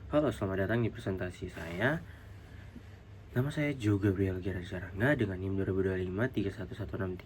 Halo, selamat datang di presentasi saya. Nama saya Joe Gabriel Jarangga dengan NIM 2025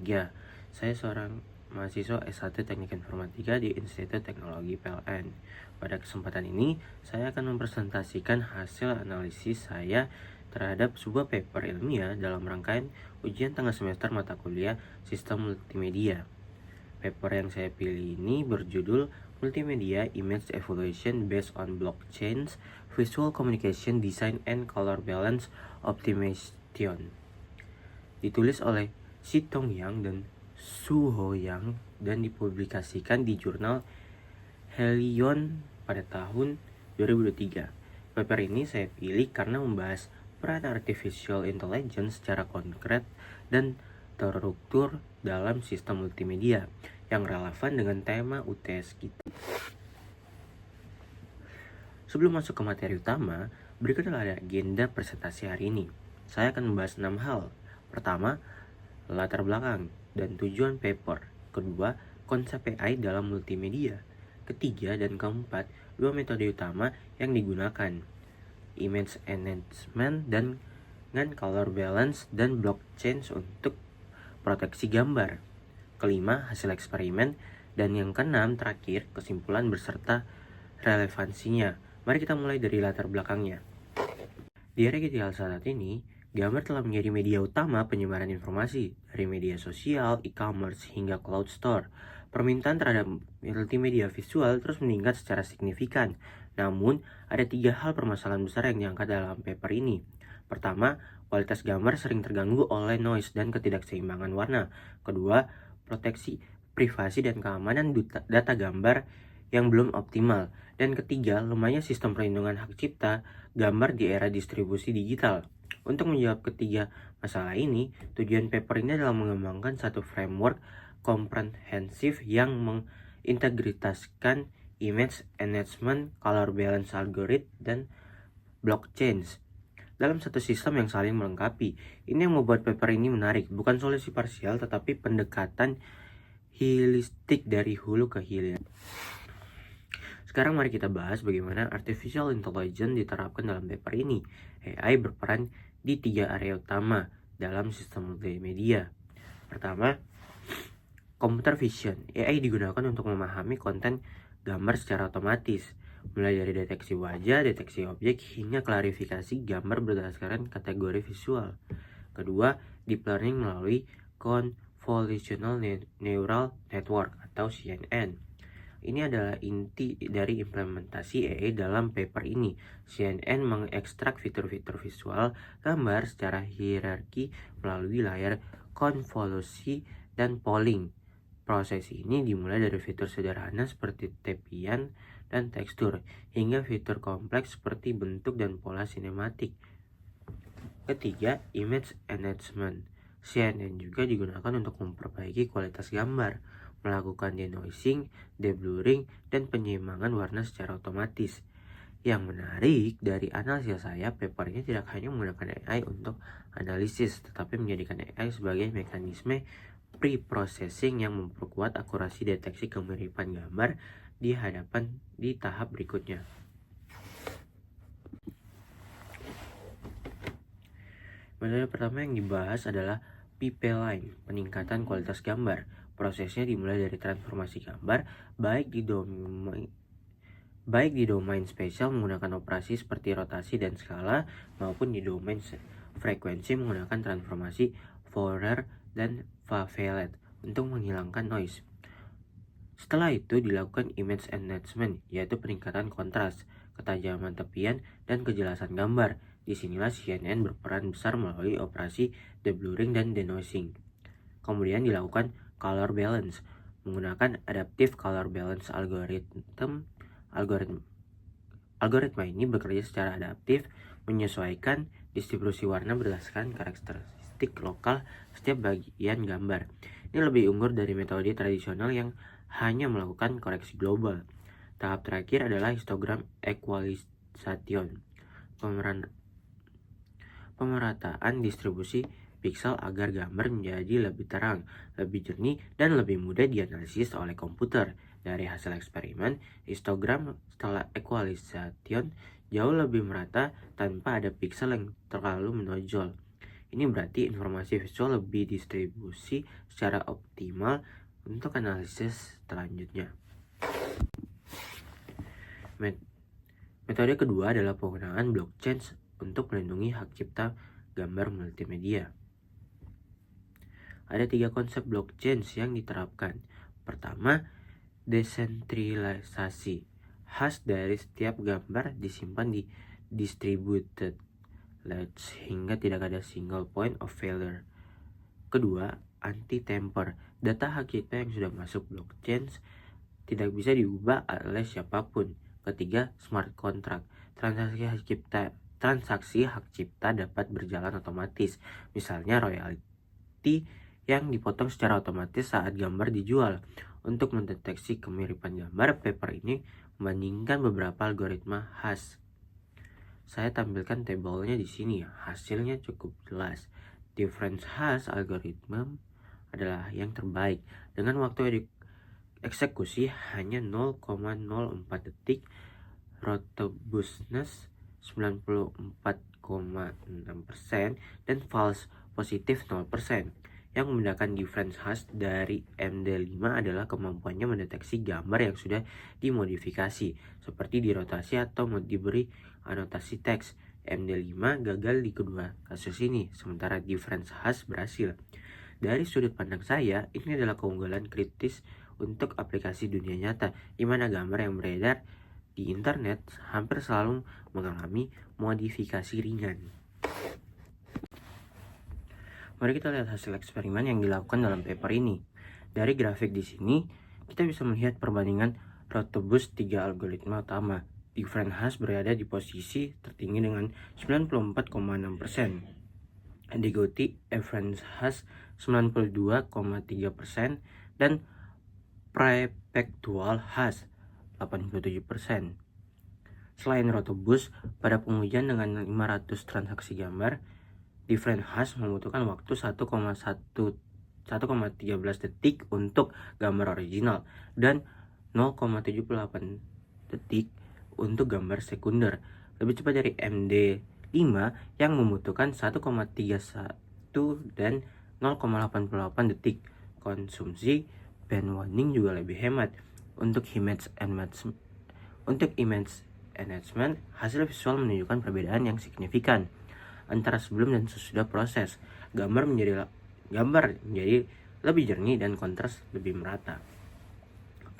31163. Saya seorang mahasiswa S1 Teknik Informatika di Institut Teknologi PLN. Pada kesempatan ini, saya akan mempresentasikan hasil analisis saya terhadap sebuah paper ilmiah dalam rangkaian ujian tengah semester mata kuliah Sistem Multimedia. Paper yang saya pilih ini berjudul Multimedia Image Evaluation Based on Blockchains, Visual Communication Design and Color Balance Optimization. Ditulis oleh Si Tong Yang dan Su Ho Yang dan dipublikasikan di jurnal Helion pada tahun 2023. Paper ini saya pilih karena membahas peran artificial intelligence secara konkret dan terstruktur dalam sistem multimedia yang relevan dengan tema UTS kita. Sebelum masuk ke materi utama, berikut adalah agenda presentasi hari ini. Saya akan membahas 6 hal. Pertama, latar belakang dan tujuan paper. Kedua, konsep AI dalam multimedia. Ketiga dan keempat, dua metode utama yang digunakan, image enhancement dan color balance dan blockchain untuk proteksi gambar. Kelima, hasil eksperimen. Dan yang keenam, terakhir, kesimpulan beserta relevansinya. Mari kita mulai dari latar belakangnya. Di era digital saat ini, gambar telah menjadi media utama penyebaran informasi, dari media sosial, e-commerce, hingga cloud store. Permintaan terhadap multimedia visual terus meningkat secara signifikan. Namun, ada 3 hal permasalahan besar yang diangkat dalam paper ini. Pertama, kualitas gambar sering terganggu oleh noise dan ketidakseimbangan warna. Kedua, proteksi privasi dan keamanan data gambar yang belum optimal. Dan ketiga, lemahnya sistem perlindungan hak cipta gambar di era distribusi digital. Untuk menjawab ketiga masalah ini, tujuan paper ini adalah mengembangkan satu framework komprehensif yang mengintegritaskan image enhancement, color balance algorithm, dan blockchains dalam satu sistem yang saling melengkapi. Ini yang membuat paper ini menarik, bukan solusi parsial tetapi pendekatan holistik dari hulu ke hilir. Sekarang mari kita bahas bagaimana artificial intelligence diterapkan dalam paper ini. AI berperan di 3 area utama dalam sistem multimedia. Pertama, computer vision. AI digunakan untuk memahami konten gambar secara otomatis, mulai dari deteksi wajah, deteksi objek, hingga klarifikasi gambar berdasarkan kategori visual. Kedua, deep learning melalui Convolutional Neural Network atau CNN. Ini adalah inti dari implementasi AI dalam paper ini. CNN mengekstrak fitur-fitur visual gambar secara hierarki melalui layar konvolusi dan polling. Proses ini dimulai dari fitur sederhana seperti tepian dan tekstur, hingga fitur kompleks seperti bentuk dan pola sinematik. Ketiga, image enhancement. CNN juga digunakan untuk memperbaiki kualitas gambar, melakukan denoising, deblurring, dan penyeimbangan warna secara otomatis. Yang menarik dari analisa saya, paper ini tidak hanya menggunakan AI untuk analisis, tetapi menjadikan AI sebagai mekanisme pre-processing yang memperkuat akurasi deteksi kemiripan gambar di tahap berikutnya. Metode pertama yang dibahas adalah Pipeline, peningkatan kualitas gambar. Prosesnya dimulai dari transformasi gambar baik di domain spesial menggunakan operasi seperti rotasi dan skala, maupun di domain frekuensi menggunakan transformasi Fourier dan Favelato untuk menghilangkan noise. Setelah itu dilakukan image enhancement, yaitu peningkatan kontras, ketajaman tepian, dan kejelasan gambar. Disinilah CNN berperan besar melalui operasi deblurring dan denoising. Kemudian dilakukan color balance menggunakan adaptive color balance algoritma ini bekerja secara adaptif, menyesuaikan distribusi warna berdasarkan karakteristik lokal setiap bagian gambar. Ini lebih unggul dari metode tradisional yang hanya melakukan koreksi global. Tahap terakhir adalah histogram equalization, pemerataan distribusi piksel agar gambar menjadi lebih terang, lebih jernih, dan lebih mudah dianalisis oleh komputer. Dari hasil eksperimen, histogram setelah equalization jauh lebih merata tanpa ada piksel yang terlalu menonjol. Ini berarti informasi visual lebih distribusi secara optimal untuk analisis selanjutnya. Metode kedua adalah penggunaan blockchain untuk melindungi hak cipta gambar multimedia. Ada 3 konsep blockchain yang diterapkan. Pertama, desentralisasi. Hash dari setiap gambar disimpan di distributed ledger sehingga tidak ada single point of failure. Kedua, anti-tamper. Data hak cipta yang sudah masuk blockchain tidak bisa diubah oleh siapapun. Ketiga, smart contract. Transaksi hak cipta dapat berjalan otomatis. Misalnya royalti yang dipotong secara otomatis saat gambar dijual. Untuk mendeteksi kemiripan gambar, paper ini membandingkan beberapa algoritma hash. Saya tampilkan tabelnya di sini. Hasilnya cukup jelas. Difference hash algorithm adalah yang terbaik dengan waktu eksekusi hanya 0,04 detik, robustness 94,6%, dan false positif 0%. Yang membedakan difference hash dari MD5 adalah kemampuannya mendeteksi gambar yang sudah dimodifikasi, seperti dirotasi atau diberi anotasi teks. MD5 gagal di kedua kasus ini, sementara difference hash berhasil. Dari sudut pandang saya, ini adalah keunggulan kritis untuk aplikasi dunia nyata, di mana gambar yang beredar di internet hampir selalu mengalami modifikasi ringan. Mari kita lihat hasil eksperimen yang dilakukan dalam paper ini. Dari grafik di sini, kita bisa melihat perbandingan Rotobus 3 algoritma utama. Difference hash berada di posisi tertinggi dengan 94,6%. Diikuti difference hash 92,3% dan prefactual hash 87%. Selain Rotobus, pada pengujian dengan 500 transaksi gambar, difference hash membutuhkan waktu 1,13 detik untuk gambar original dan 0,78 detik untuk gambar sekunder, lebih cepat dari MD5 yang membutuhkan 1,31 dan 0,88 detik. Konsumsi bandwidth juga lebih hemat. Untuk image enhancement, hasil visual menunjukkan perbedaan yang signifikan antara sebelum dan sesudah proses. Gambar menjadi lebih jernih dan kontras lebih merata.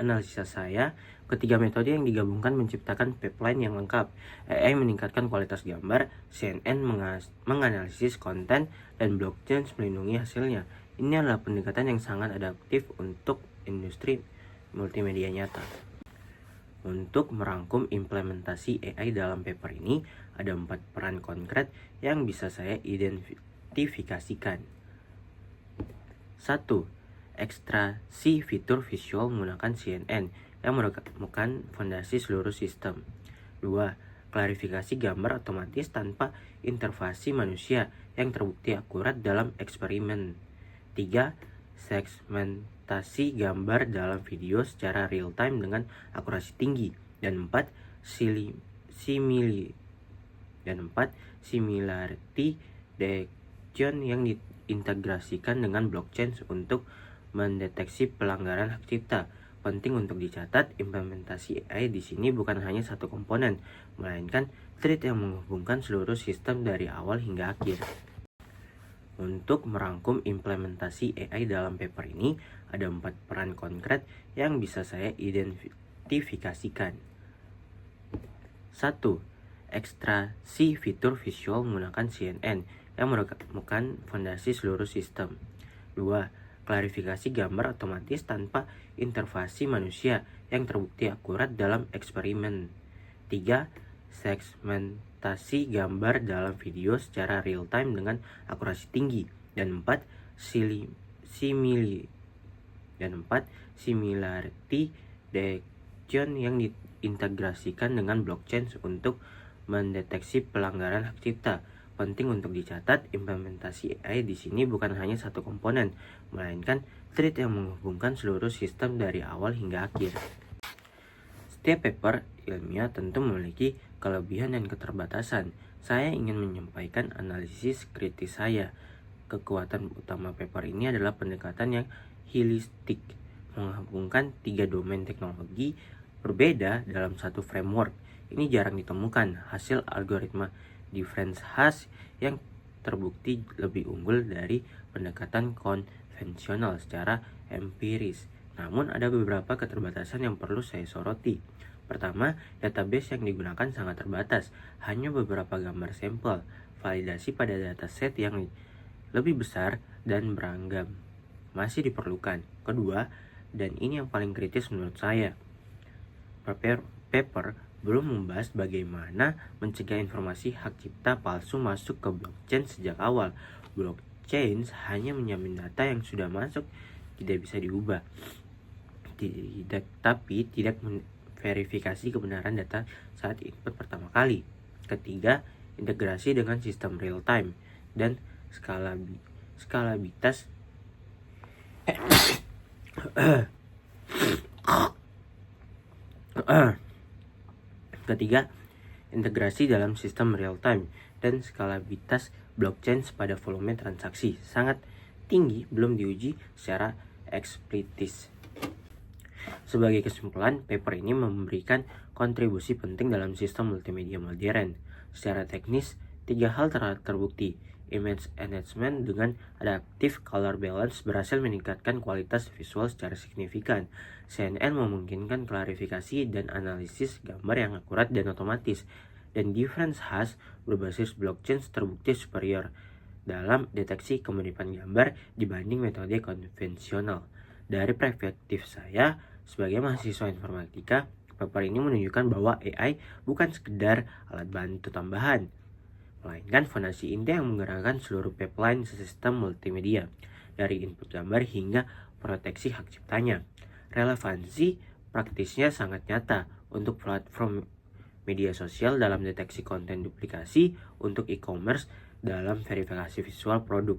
Analisa saya, ketiga metode yang digabungkan menciptakan pipeline yang lengkap. AI meningkatkan kualitas gambar, CNN menganalisis konten, dan blockchain melindungi hasilnya. Ini adalah pendekatan yang sangat adaptif untuk industri multimedia nyata. Untuk merangkum implementasi AI dalam paper ini, ada 4 peran konkret yang bisa saya identifikasikan. 1. Ekstraksi fitur visual menggunakan CNN yang merupakan fondasi seluruh sistem. 2. Klarifikasi gambar otomatis tanpa intervensi manusia yang terbukti akurat dalam eksperimen. 3. Segmentasi gambar dalam video secara real time dengan akurasi tinggi. Dan 4. Similarity detection yang diintegrasikan dengan blockchain untuk mendeteksi pelanggaran hak cipta. Penting untuk dicatat, implementasi AI di sini bukan hanya satu komponen, melainkan thread yang menghubungkan seluruh sistem dari awal hingga akhir. Untuk merangkum implementasi AI dalam paper ini, ada 4 peran konkret yang bisa saya identifikasikan. 1. Ekstraksi fitur visual menggunakan CNN yang merupakan fondasi seluruh sistem. 2. Klarifikasi gambar otomatis tanpa intervensi manusia yang terbukti akurat dalam eksperimen. 3. Segmentasi gambar dalam video secara real time dengan akurasi tinggi. Dan 4. Similarity detection yang diintegrasikan dengan blockchain untuk mendeteksi pelanggaran hak cipta. Penting untuk dicatat, implementasi AI di sini bukan hanya satu komponen, melainkan thread yang menghubungkan seluruh sistem dari awal hingga akhir. Setiap paper ilmiah tentu memiliki kelebihan dan keterbatasan. Saya ingin menyampaikan analisis kritis saya. Kekuatan utama paper ini adalah pendekatan yang holistik, menghubungkan 3 domain teknologi berbeda dalam satu framework. Ini jarang ditemukan. Hasil algoritma difference hash yang terbukti lebih unggul dari pendekatan konvensional secara empiris. Namun ada beberapa keterbatasan yang perlu saya soroti. Pertama, database yang digunakan sangat terbatas, hanya beberapa gambar sampel. Validasi pada dataset yang lebih besar dan beragam masih diperlukan. Kedua, dan ini yang paling kritis menurut saya, paper belum membahas bagaimana mencegah informasi hak cipta palsu masuk ke blockchain sejak awal. Blockchain hanya menjamin data yang sudah masuk tidak bisa diubah, tapi tidak verifikasi kebenaran data saat input pertama kali. Ketiga, integrasi dengan sistem real time dan skalabilitas integrasi dalam sistem real time dan skalabilitas blockchain pada volume transaksi sangat tinggi belum diuji secara eksplisit. Sebagai kesimpulan, paper ini memberikan kontribusi penting dalam sistem multimedia modern. Secara teknis, 3 hal terbukti. Image enhancement dengan adaptive color balance berhasil meningkatkan kualitas visual secara signifikan. CNN memungkinkan klarifikasi dan analisis gambar yang akurat dan otomatis. Dan difference hash berbasis blockchain terbukti superior dalam deteksi kemiripan gambar dibanding metode konvensional. Dari perspektif saya, sebagai mahasiswa informatika, paper ini menunjukkan bahwa AI bukan sekedar alat bantu tambahan, melainkan fondasi inti yang menggerakkan seluruh pipeline sistem multimedia, dari input gambar hingga proteksi hak ciptanya. Relevansi praktisnya sangat nyata untuk platform media sosial dalam deteksi konten duplikasi, untuk e-commerce dalam verifikasi visual produk,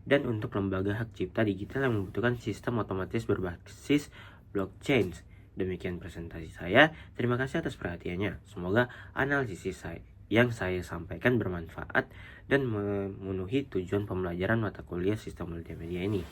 dan untuk lembaga hak cipta digital yang membutuhkan sistem otomatis berbasis blockchain. Demikian presentasi saya. Terima kasih atas perhatiannya. Semoga analisis yang saya sampaikan bermanfaat dan memenuhi tujuan pembelajaran mata kuliah sistem multimedia ini.